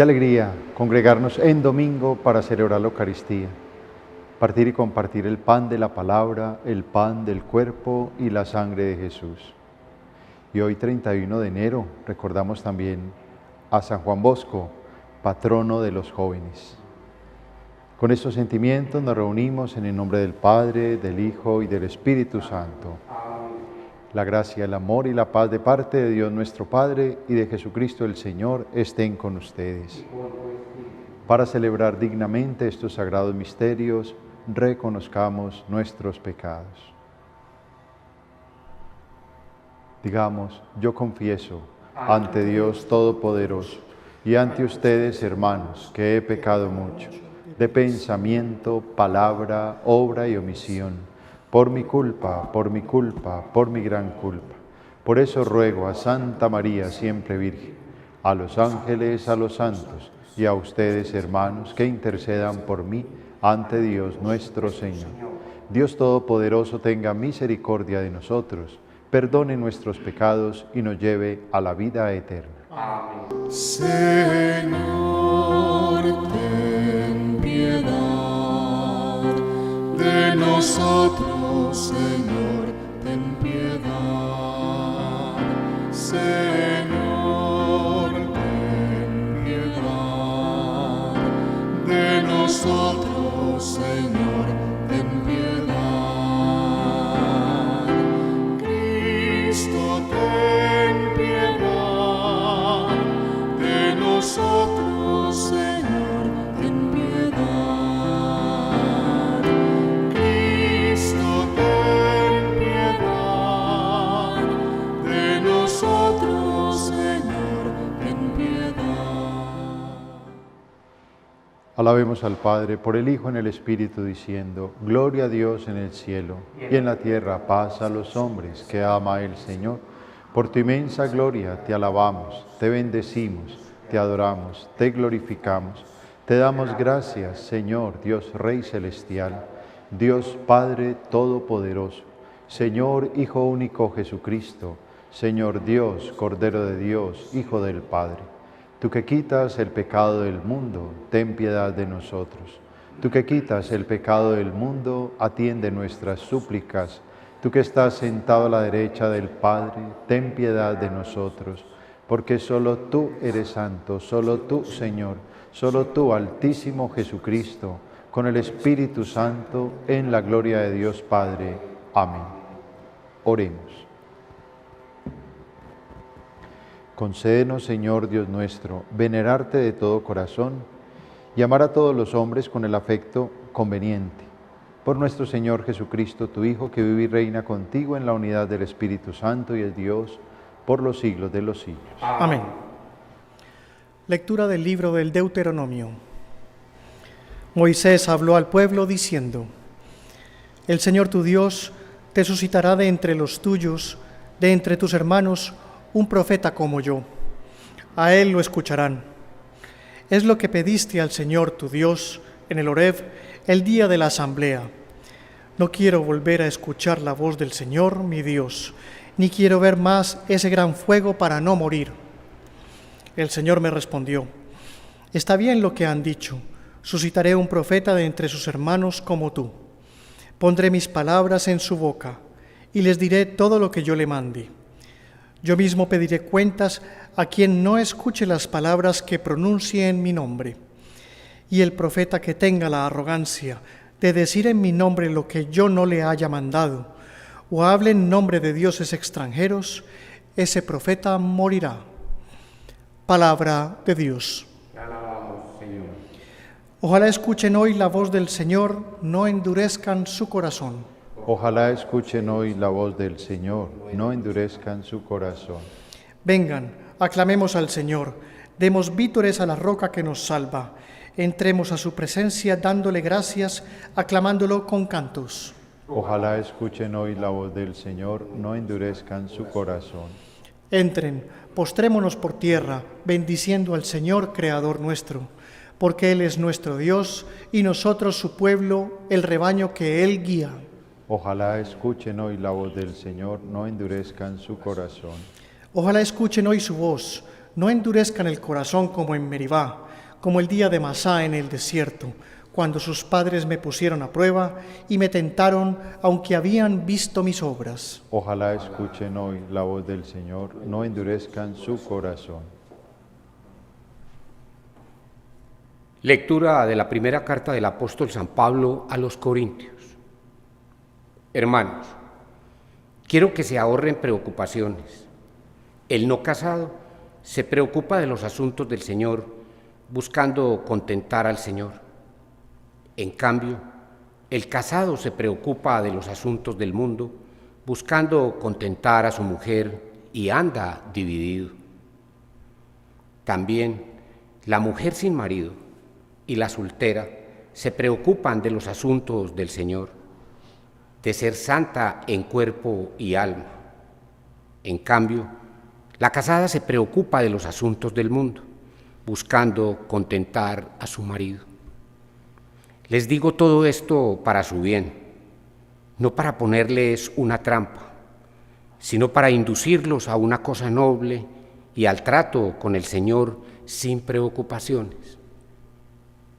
Qué alegría congregarnos en domingo para celebrar la Eucaristía, partir y compartir el pan de la palabra, el pan del cuerpo y la sangre de Jesús. Y hoy, 31 de enero, recordamos también a San Juan Bosco, patrono de los jóvenes. Con estos sentimientos nos reunimos en el nombre del Padre, del Hijo y del Espíritu Santo. La gracia, el amor y la paz de parte de Dios nuestro Padre y de Jesucristo el Señor estén con ustedes. Para celebrar dignamente estos sagrados misterios, reconozcamos nuestros pecados. Digamos, yo confieso ante Dios Todopoderoso y ante ustedes, hermanos, que he pecado mucho, de pensamiento, palabra, obra y omisión, por mi culpa, por mi gran culpa. Por eso ruego a Santa María, siempre Virgen, a los ángeles, a los santos y a ustedes, hermanos, que intercedan por mí ante Dios nuestro Señor. Dios Todopoderoso tenga misericordia de nosotros, perdone nuestros pecados y nos lleve a la vida eterna. Amén. Señor, ten piedad de nosotros, Señor, ten piedad. Señor, ten piedad de nosotros, Señor, ten piedad. Cristo, ten piedad de nosotros, Señor, ten piedad. Cristo, ten piedad de nosotros, Señor, ten piedad. Alabemos al Padre por el Hijo en el Espíritu, diciendo: Gloria a Dios en el cielo, y en la tierra paz a los hombres que ama el Señor. Por tu inmensa gloria te alabamos, te bendecimos, te adoramos, te glorificamos. Te damos gracias, Señor, Dios Rey Celestial, Dios Padre Todopoderoso, Señor Hijo único Jesucristo, Señor Dios, Cordero de Dios, Hijo del Padre. Tú que quitas el pecado del mundo, ten piedad de nosotros. Tú que quitas el pecado del mundo, atiende nuestras súplicas. Tú que estás sentado a la derecha del Padre, ten piedad de nosotros. Porque solo tú eres santo, solo tú, Señor, solo tú, Altísimo Jesucristo, con el Espíritu Santo, en la gloria de Dios Padre. Amén. Oremos. Concédenos, Señor Dios nuestro, venerarte de todo corazón y amar a todos los hombres con el afecto conveniente. Por nuestro Señor Jesucristo, tu Hijo, que vive y reina contigo en la unidad del Espíritu Santo y es Dios, por los siglos de los siglos. Amén. Lectura del libro del Deuteronomio. Moisés habló al pueblo diciendo: El Señor tu Dios te suscitará de entre los tuyos, de entre tus hermanos, un profeta como yo. A él lo escucharán. Es lo que pediste al Señor tu Dios en el Horeb el día de la asamblea. No quiero volver a escuchar la voz del Señor mi Dios, ni quiero ver más ese gran fuego para no morir. El Señor me respondió: Está bien lo que han dicho, suscitaré un profeta de entre sus hermanos como tú. Pondré mis palabras en su boca y les diré todo lo que yo le mande. Yo mismo pediré cuentas a quien no escuche las palabras que pronuncie en mi nombre. Y el profeta que tenga la arrogancia de decir en mi nombre lo que yo no le haya mandado, o hable en nombre de dioses extranjeros, ese profeta morirá. Palabra de Dios. Te alabamos, Señor. Ojalá escuchen hoy la voz del Señor, no endurezcan su corazón. Ojalá escuchen hoy la voz del Señor, no endurezcan su corazón. Vengan, aclamemos al Señor, demos vítores a la roca que nos salva. Entremos a su presencia dándole gracias, aclamándolo con cantos. Ojalá escuchen hoy la voz del Señor, no endurezcan su corazón. Entren, postrémonos por tierra, bendiciendo al Señor, Creador nuestro, porque Él es nuestro Dios y nosotros su pueblo, el rebaño que Él guía. Ojalá escuchen hoy la voz del Señor, no endurezcan su corazón. Ojalá escuchen hoy su voz, no endurezcan el corazón como en Meribá, como el día de Masá en el desierto, cuando sus padres me pusieron a prueba y me tentaron, aunque habían visto mis obras. Ojalá escuchen hoy la voz del Señor, no endurezcan su corazón. Lectura de la primera carta del apóstol San Pablo a los Corintios. Hermanos, quiero que se ahorren preocupaciones. El no casado se preocupa de los asuntos del Señor, buscando contentar al Señor. En cambio, el casado se preocupa de los asuntos del mundo, buscando contentar a su mujer y anda dividido. También la mujer sin marido y la soltera se preocupan de los asuntos del Señor, de ser santa en cuerpo y alma. En cambio, la casada se preocupa de los asuntos del mundo, buscando contentar a su marido. Les digo todo esto para su bien, no para ponerles una trampa, sino para inducirlos a una cosa noble y al trato con el Señor sin preocupaciones.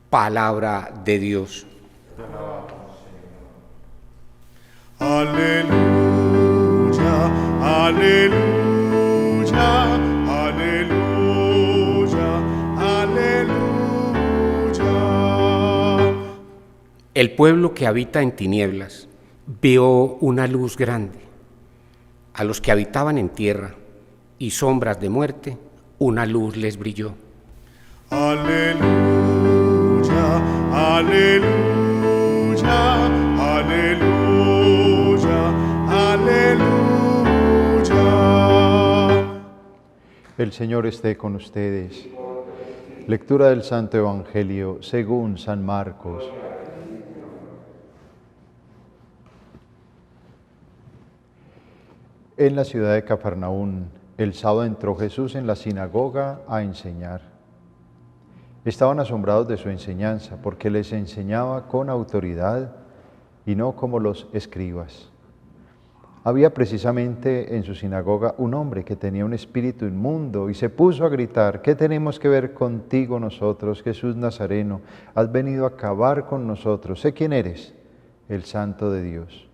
Palabra de Dios. Aleluya, aleluya, aleluya, aleluya. El pueblo que habita en tinieblas vio una luz grande. A los que habitaban en tierra y sombras de muerte, una luz les brilló. Aleluya, aleluya, aleluya, aleluya. El Señor esté con ustedes. Lectura del Santo Evangelio según San Marcos. En la ciudad de Cafarnaún, el sábado entró Jesús en la sinagoga a enseñar. Estaban asombrados de su enseñanza, porque les enseñaba con autoridad y no como los escribas. Había precisamente en su sinagoga un hombre que tenía un espíritu inmundo y se puso a gritar: ¿qué tenemos que ver contigo nosotros, Jesús Nazareno? Has venido a acabar con nosotros. Sé quién eres, el Santo de Dios.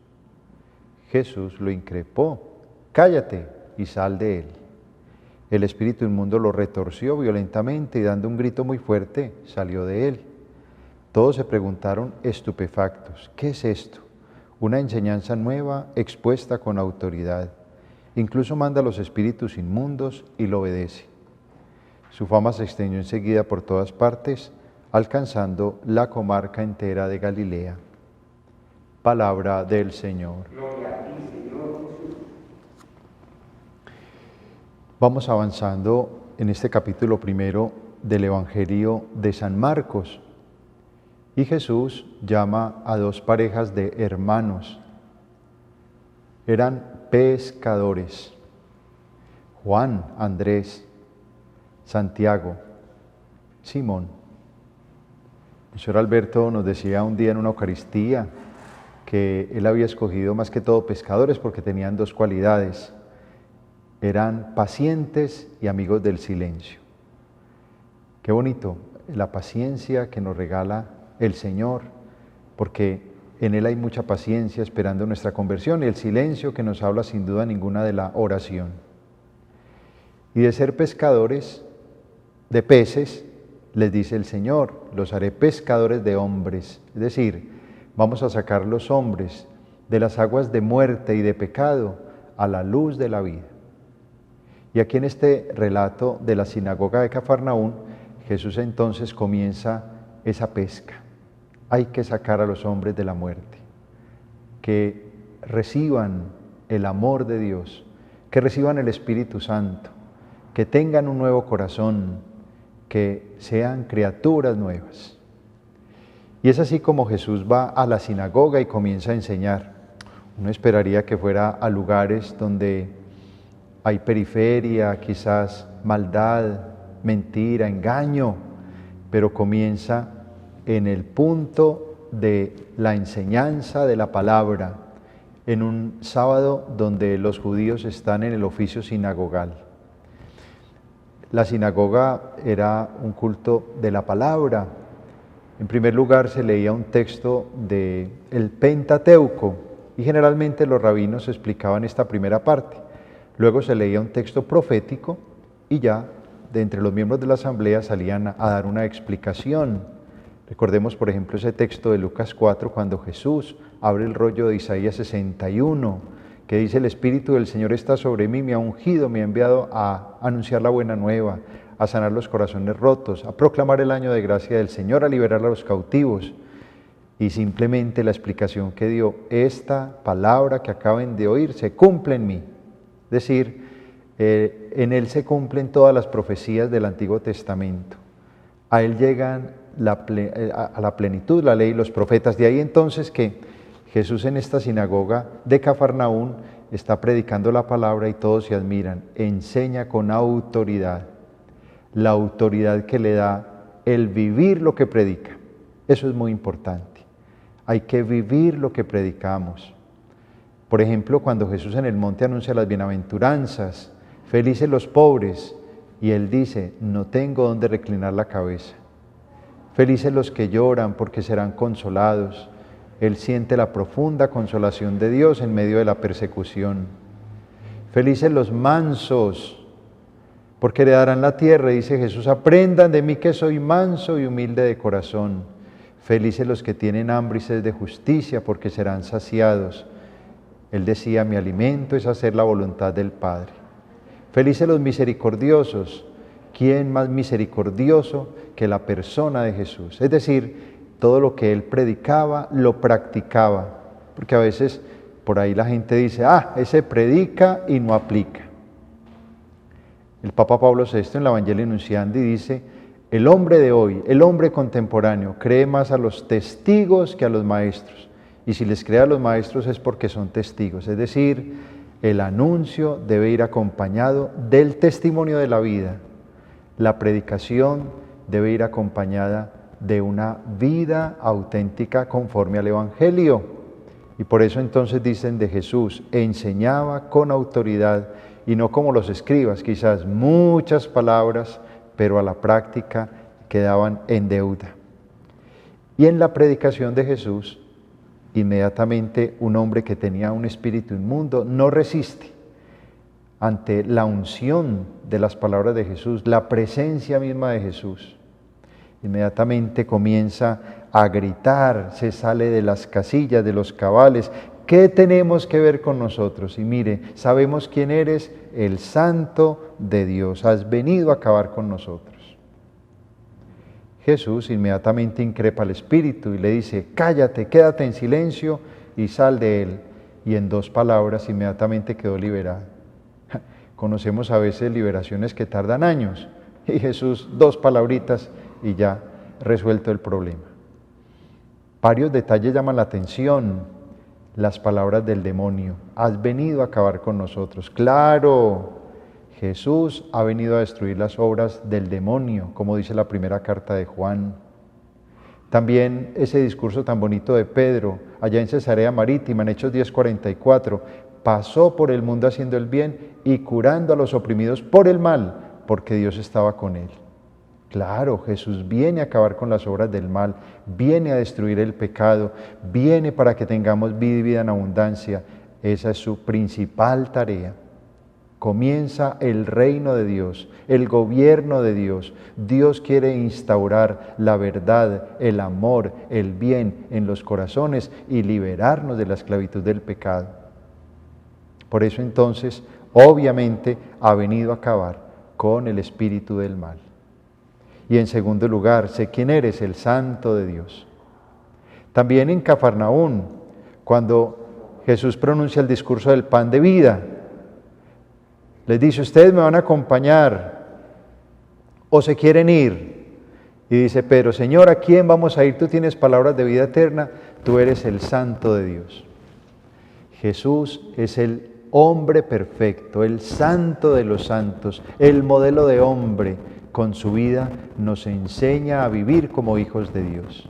Jesús lo increpó: cállate y sal de él. El espíritu inmundo lo retorció violentamente y dando un grito muy fuerte, salió de él. Todos se preguntaron estupefactos: ¿qué es esto? Una enseñanza nueva expuesta con autoridad. Incluso manda a los espíritus inmundos y lo obedece. Su fama se extendió enseguida por todas partes, alcanzando la comarca entera de Galilea. Palabra del Señor. Vamos avanzando en este capítulo primero del Evangelio de San Marcos. Y Jesús llama a dos parejas de hermanos. Eran pescadores: Juan, Andrés, Santiago, Simón. El señor Alberto nos decía un día en una Eucaristía que él había escogido más que todo pescadores porque tenían dos cualidades: eran pacientes y amigos del silencio. Qué bonito la paciencia que nos regala el Señor, porque en Él hay mucha paciencia esperando nuestra conversión, y el silencio que nos habla sin duda ninguna de la oración. Y de ser pescadores de peces, les dice el Señor: los haré pescadores de hombres. Es decir, vamos a sacar los hombres de las aguas de muerte y de pecado a la luz de la vida. Y aquí en este relato de la sinagoga de Cafarnaún, Jesús entonces comienza esa pesca. Hay que sacar a los hombres de la muerte, que reciban el amor de Dios, que reciban el Espíritu Santo, que tengan un nuevo corazón, que sean criaturas nuevas. Y es así como Jesús va a la sinagoga y comienza a enseñar. Uno esperaría que fuera a lugares donde hay periferia, quizás maldad, mentira, engaño, pero comienza en el punto de la enseñanza de la palabra, en un sábado donde los judíos están en el oficio sinagogal. La sinagoga era un culto de la palabra. En primer lugar se leía un texto del Pentateuco y generalmente los rabinos explicaban esta primera parte. Luego se leía un texto profético y ya de entre los miembros de la asamblea salían a dar una explicación. Recordemos por ejemplo ese texto de Lucas 4 cuando Jesús abre el rollo de Isaías 61 que dice: el Espíritu del Señor está sobre mí, me ha ungido, me ha enviado a anunciar la buena nueva, a sanar los corazones rotos, a proclamar el año de gracia del Señor, a liberar a los cautivos. Y simplemente la explicación que dio: esta palabra que acaban de oír se cumple en mí. Es decir, en Él se cumplen todas las profecías del Antiguo Testamento. A Él llegan a la plenitud la ley y los profetas. De ahí entonces que Jesús en esta sinagoga de Cafarnaún está predicando la palabra y todos se admiran. Enseña con autoridad, la autoridad que le da el vivir lo que predica. Eso es muy importante. Hay que vivir lo que predicamos. Por ejemplo, cuando Jesús en el monte anuncia las bienaventuranzas, felices los pobres, y Él dice: no tengo dónde reclinar la cabeza. Felices los que lloran porque serán consolados. Él siente la profunda consolación de Dios en medio de la persecución. Felices los mansos, porque heredarán la tierra, dice Jesús: aprendan de mí que soy manso y humilde de corazón. Felices los que tienen hambre y sed de justicia, porque serán saciados. Él decía: mi alimento es hacer la voluntad del Padre. Felices los misericordiosos. ¿Quién más misericordioso que la persona de Jesús? Es decir, todo lo que Él predicaba, lo practicaba. Porque a veces por ahí la gente dice: ese predica y no aplica. El Papa Pablo VI en la Evangelii Nunciandi dice: el hombre de hoy, el hombre contemporáneo, cree más a los testigos que a los maestros. Y si les cree a los maestros es porque son testigos. Es decir, el anuncio debe ir acompañado del testimonio de la vida. La predicación debe ir acompañada de una vida auténtica conforme al Evangelio. Y por eso entonces dicen de Jesús: enseñaba con autoridad y no como los escribas, quizás muchas palabras, pero a la práctica quedaban en deuda. Y en la predicación de Jesús, inmediatamente un hombre que tenía un espíritu inmundo no resiste ante la unción de las palabras de Jesús, la presencia misma de Jesús. Inmediatamente comienza a gritar, se sale de las casillas, de los cabales. ¿Qué tenemos que ver con nosotros? Y mire, sabemos quién eres, el Santo de Dios. Has venido a acabar con nosotros. Jesús inmediatamente increpa al espíritu y le dice: cállate, quédate en silencio y sal de él. Y en 2 palabras inmediatamente quedó liberado. Conocemos a veces liberaciones que tardan años. Y Jesús, 2 palabritas y ya resuelto el problema. Varios detalles llaman la atención. Las palabras del demonio: has venido a acabar con nosotros. Claro, Jesús ha venido a destruir las obras del demonio, como dice la primera carta de Juan. También ese discurso tan bonito de Pedro, allá en Cesarea Marítima, en Hechos 10:44, pasó por el mundo haciendo el bien y curando a los oprimidos por el mal, porque Dios estaba con él. Claro, Jesús viene a acabar con las obras del mal, viene a destruir el pecado, viene para que tengamos vida y vida en abundancia. Esa es su principal tarea. Comienza el reino de Dios, el gobierno de Dios. Dios quiere instaurar la verdad, el amor, el bien en los corazones y liberarnos de la esclavitud del pecado. Por eso entonces, obviamente, ha venido a acabar con el espíritu del mal. Y en segundo lugar, sé quién eres, el Santo de Dios. También en Cafarnaún, cuando Jesús pronuncia el discurso del pan de vida, les dice: ustedes me van a acompañar o se quieren ir. Y dice Pedro: Señor, ¿a quién vamos a ir? Tú tienes palabras de vida eterna, tú eres el Santo de Dios. Jesús es el hombre perfecto, el Santo de los santos, el modelo de hombre. Con su vida nos enseña a vivir como hijos de Dios.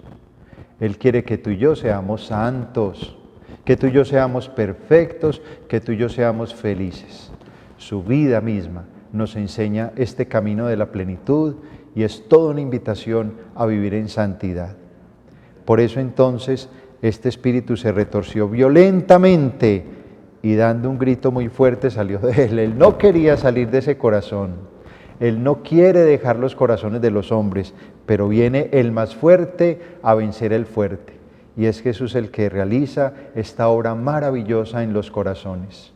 Él quiere que tú y yo seamos santos, que tú y yo seamos perfectos, que tú y yo seamos felices. Su vida misma nos enseña este camino de la plenitud y es toda una invitación a vivir en santidad. Por eso entonces este espíritu se retorció violentamente y dando un grito muy fuerte salió de él. Él no quería salir de ese corazón. Él no quiere dejar los corazones de los hombres, pero viene el más fuerte a vencer el fuerte. Y es Jesús el que realiza esta obra maravillosa en los corazones.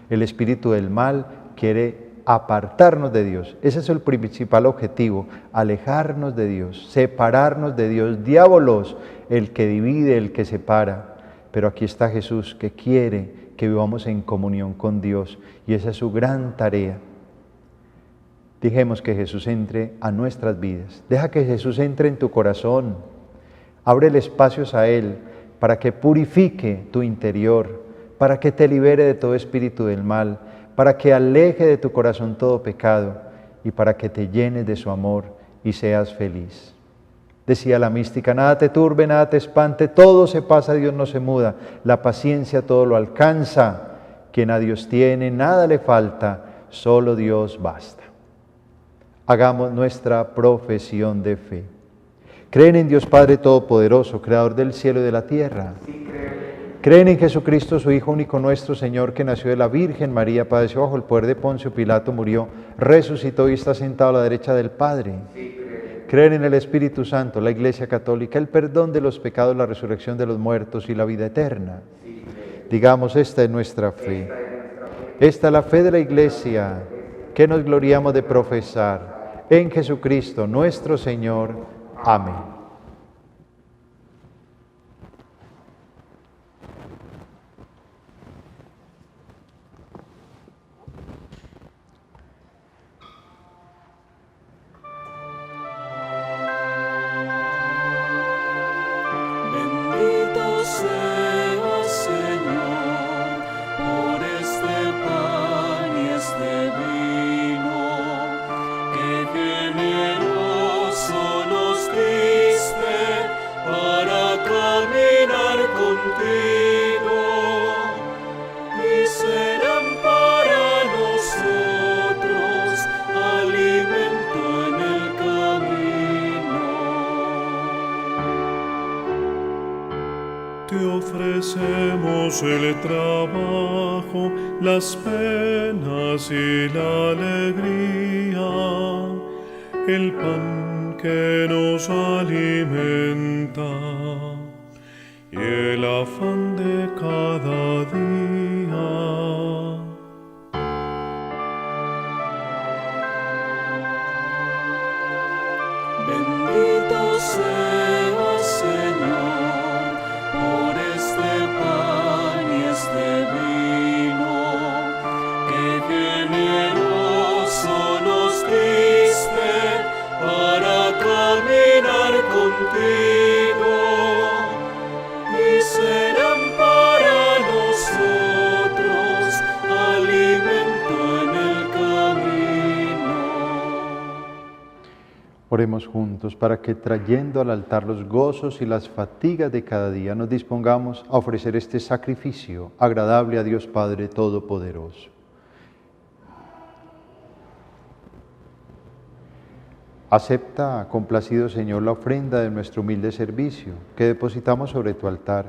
El espíritu del mal quiere apartarnos de Dios. Ese es el principal objetivo, alejarnos de Dios, separarnos de Dios. Diabolos, el que divide, el que separa. Pero aquí está Jesús que quiere que vivamos en comunión con Dios y esa es su gran tarea. Dejemos que Jesús entre a nuestras vidas. Deja que Jesús entre en tu corazón. Ábrele espacios a Él para que purifique tu interior, para que te libere de todo espíritu del mal, para que aleje de tu corazón todo pecado y para que te llenes de su amor y seas feliz. Decía la mística, nada te turbe, nada te espante, todo se pasa, Dios no se muda, la paciencia todo lo alcanza, quien a Dios tiene, nada le falta, solo Dios basta. Hagamos nuestra profesión de fe. ¿Creen en Dios Padre Todopoderoso, Creador del cielo y de la tierra? Sí, creo. ¿Creen en Jesucristo, su Hijo único nuestro Señor, que nació de la Virgen María, padeció bajo el poder de Poncio Pilato, murió, resucitó y está sentado a la derecha del Padre? Sí, creo. ¿Creen en el Espíritu Santo, la Iglesia Católica, el perdón de los pecados, la resurrección de los muertos y la vida eterna? Sí, creo. Digamos, esta es nuestra fe. Esta es la fe de la Iglesia, que nos gloriamos de profesar en Jesucristo nuestro Señor. Amén. Bendito seas, Señor, por este pan y este vino, que generoso nos diste para caminar contigo, y serán para nosotros alimento en el camino. Te ofrecemos el trabajo, las penas y la alegría, el pan que nos alimenta y el afán de cada día. Bendito seas, Señor, por este pan y este vino, que generoso nos diste para caminar contigo, y serán para nosotros alimento en el camino. Oremos juntos para que trayendo al altar los gozos y las fatigas de cada día nos dispongamos a ofrecer este sacrificio agradable a Dios Padre Todopoderoso. Acepta, complacido Señor, la ofrenda de nuestro humilde servicio que depositamos sobre tu altar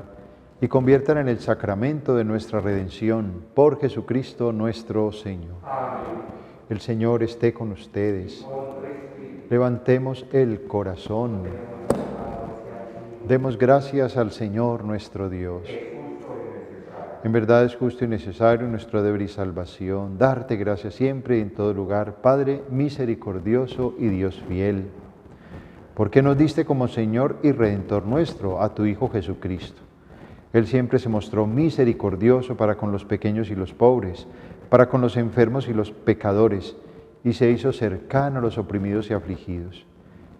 y conviértala en el sacramento de nuestra redención por Jesucristo nuestro Señor. Amén. El Señor esté con ustedes. Levantemos el corazón. Demos gracias al Señor nuestro Dios. En verdad es justo y necesario nuestro deber y salvación, darte gracias siempre y en todo lugar, Padre misericordioso y Dios fiel, porque nos diste como Señor y Redentor nuestro a tu Hijo Jesucristo. Él siempre se mostró misericordioso para con los pequeños y los pobres, para con los enfermos y los pecadores, y se hizo cercano a los oprimidos y afligidos.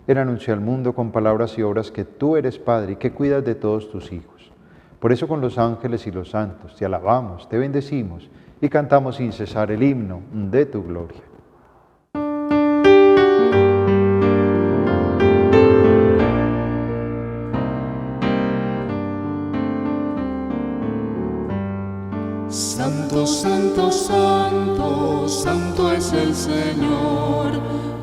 Él anunció al mundo con palabras y obras que tú eres Padre y que cuidas de todos tus hijos. Por eso con los ángeles y los santos te alabamos, te bendecimos y cantamos sin cesar el himno de tu gloria. Santo, santo, santo, santo es el Señor,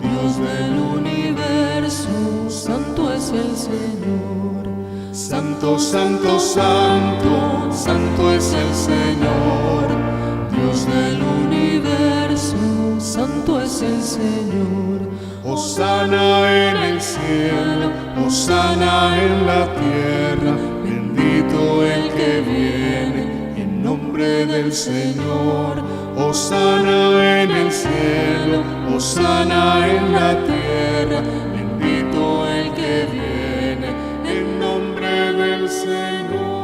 Dios del universo, santo es el Señor. Santo, santo, santo, santo es el Señor, Dios del universo, santo es el Señor. Hosana en el cielo, hosana en la tierra, bendito el que viene en nombre del Señor. Hosana en el cielo, hosana en la tierra, bendito el que viene en nombre del Señor.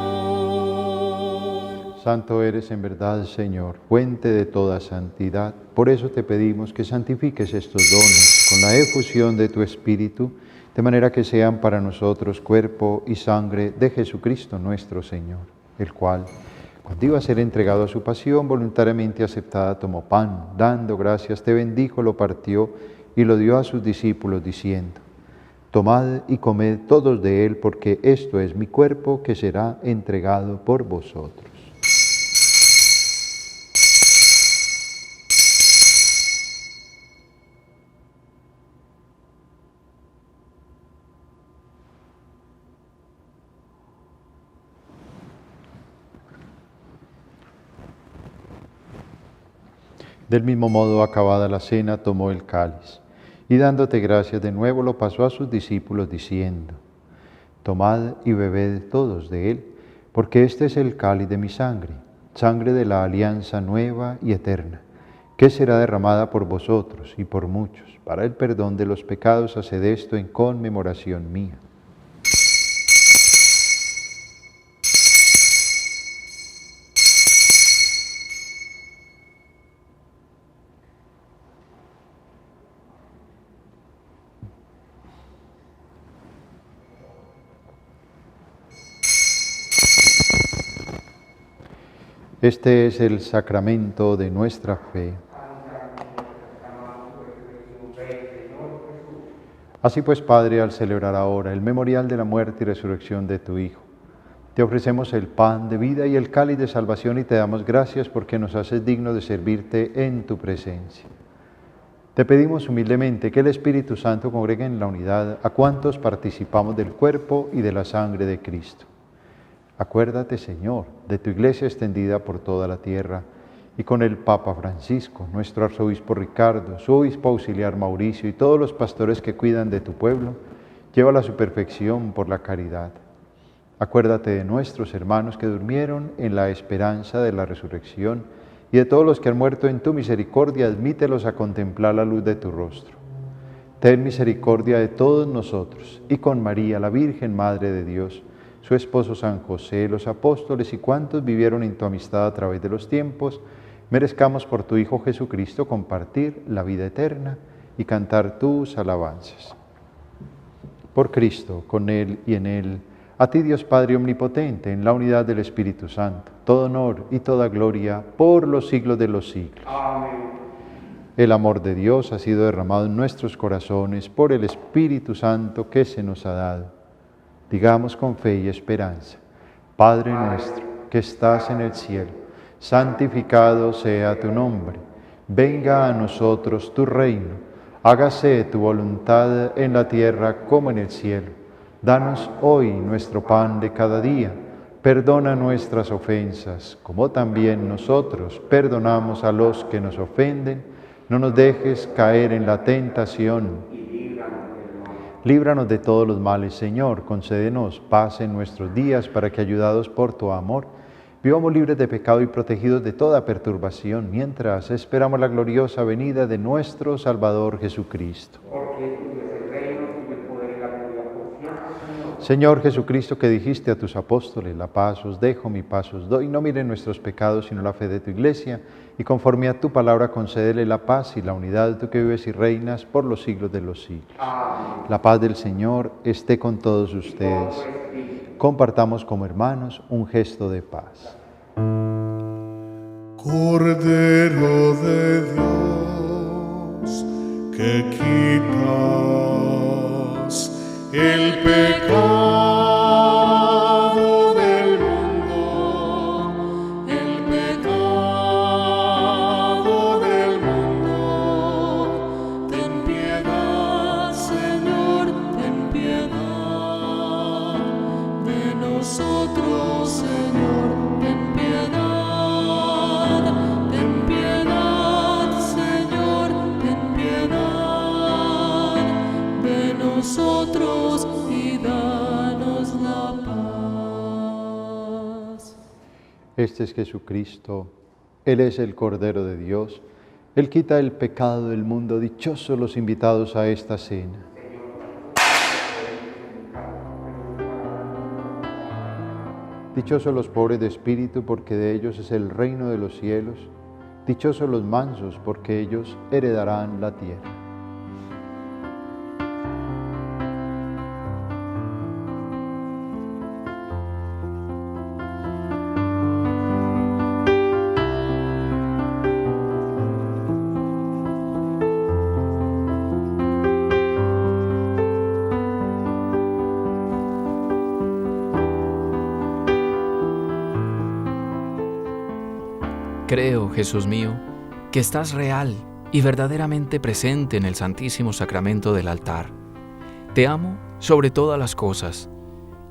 Santo eres en verdad, Señor, fuente de toda santidad. Por eso te pedimos que santifiques estos dones con la efusión de tu Espíritu, de manera que sean para nosotros cuerpo y sangre de Jesucristo nuestro Señor, el cual, cuando iba a ser entregado a su pasión, voluntariamente aceptada, tomó pan, dando gracias, te bendijo, lo partió y lo dio a sus discípulos, diciendo: Tomad y comed todos de él, porque esto es mi cuerpo que será entregado por vosotros. Del mismo modo, acabada la cena, tomó el cáliz, y dándote gracias de nuevo, lo pasó a sus discípulos, diciendo: Tomad y bebed todos de él, porque este es el cáliz de mi sangre, sangre de la alianza nueva y eterna, que será derramada por vosotros y por muchos, para el perdón de los pecados. Haced esto en conmemoración mía. Este es el sacramento de nuestra fe. Así pues, Padre, al celebrar ahora el memorial de la muerte y resurrección de tu Hijo, te ofrecemos el pan de vida y el cáliz de salvación y te damos gracias porque nos haces dignos de servirte en tu presencia. Te pedimos humildemente que el Espíritu Santo congregue en la unidad a cuantos participamos del cuerpo y de la sangre de Cristo. Acuérdate, Señor, de tu Iglesia extendida por toda la tierra, y con el Papa Francisco, nuestro arzobispo Ricardo, su obispo auxiliar Mauricio y todos los pastores que cuidan de tu pueblo, llévala a su perfección por la caridad. Acuérdate de nuestros hermanos que durmieron en la esperanza de la resurrección, y de todos los que han muerto en tu misericordia, admítelos a contemplar la luz de tu rostro. Ten misericordia de todos nosotros, y con María, la Virgen Madre de Dios, su esposo San José, los apóstoles y cuantos vivieron en tu amistad a través de los tiempos, merezcamos por tu Hijo Jesucristo compartir la vida eterna y cantar tus alabanzas. Por Cristo, con Él y en Él, a ti Dios Padre Omnipotente, en la unidad del Espíritu Santo, todo honor y toda gloria por los siglos de los siglos. Amén. El amor de Dios ha sido derramado en nuestros corazones por el Espíritu Santo que se nos ha dado. Digamos con fe y esperanza: Padre nuestro, que estás en el cielo, santificado sea tu nombre. Venga a nosotros tu reino. Hágase tu voluntad en la tierra como en el cielo. Danos hoy nuestro pan de cada día. Perdona nuestras ofensas, como también nosotros perdonamos a los que nos ofenden. No nos dejes caer en la tentación. Líbranos de todos los males, Señor. Concédenos paz en nuestros días, para que, ayudados por tu amor, vivamos libres de pecado y protegidos de toda perturbación, mientras esperamos la gloriosa venida de nuestro Salvador Jesucristo. Señor Jesucristo, que dijiste a tus apóstoles: la paz os dejo, mi paz os doy. No miren nuestros pecados, sino la fe de tu Iglesia, y conforme a tu palabra concédele la paz y la unidad, tú que vives y reinas por los siglos de los siglos. Amén. La paz del Señor esté con todos ustedes. Compartamos como hermanos un gesto de paz. Cordero de Dios, que quitas el pecado del mundo, el pecado nosotros, Señor, ten piedad, Señor, ten piedad de nosotros y danos la paz. Este es Jesucristo, Él es el Cordero de Dios, Él quita el pecado del mundo. Dichosos los invitados a esta cena. Dichosos los pobres de espíritu, porque de ellos es el reino de los cielos. Dichosos los mansos, porque ellos heredarán la tierra. Creo, Jesús mío, que estás real y verdaderamente presente en el Santísimo Sacramento del altar. Te amo sobre todas las cosas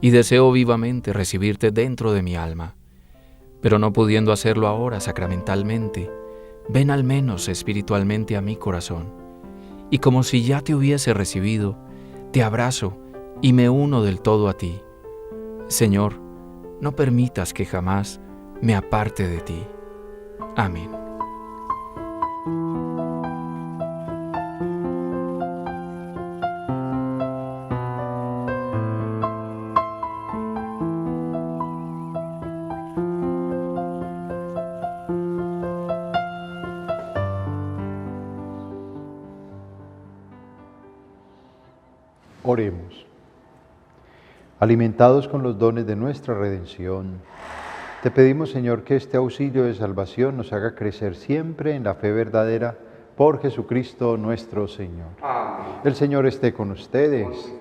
y deseo vivamente recibirte dentro de mi alma. Pero no pudiendo hacerlo ahora sacramentalmente, ven al menos espiritualmente a mi corazón. Y como si ya te hubiese recibido, te abrazo y me uno del todo a ti. Señor, no permitas que jamás me aparte de ti. Amén. Oremos. Alimentados con los dones de nuestra redención, te pedimos, Señor, que este auxilio de salvación nos haga crecer siempre en la fe verdadera por Jesucristo nuestro Señor. Amén. El Señor esté con ustedes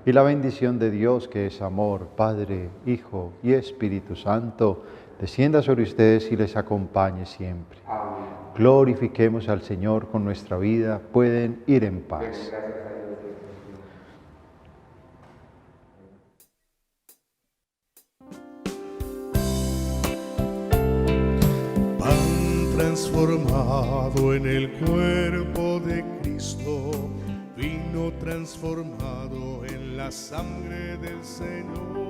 y la bendición de Dios, que es amor, Padre, Hijo y Espíritu Santo, descienda sobre ustedes y les acompañe siempre. Amén. Glorifiquemos al Señor con nuestra vida. Pueden ir en paz. Transformado en el cuerpo de Cristo, vino transformado en la sangre del Señor.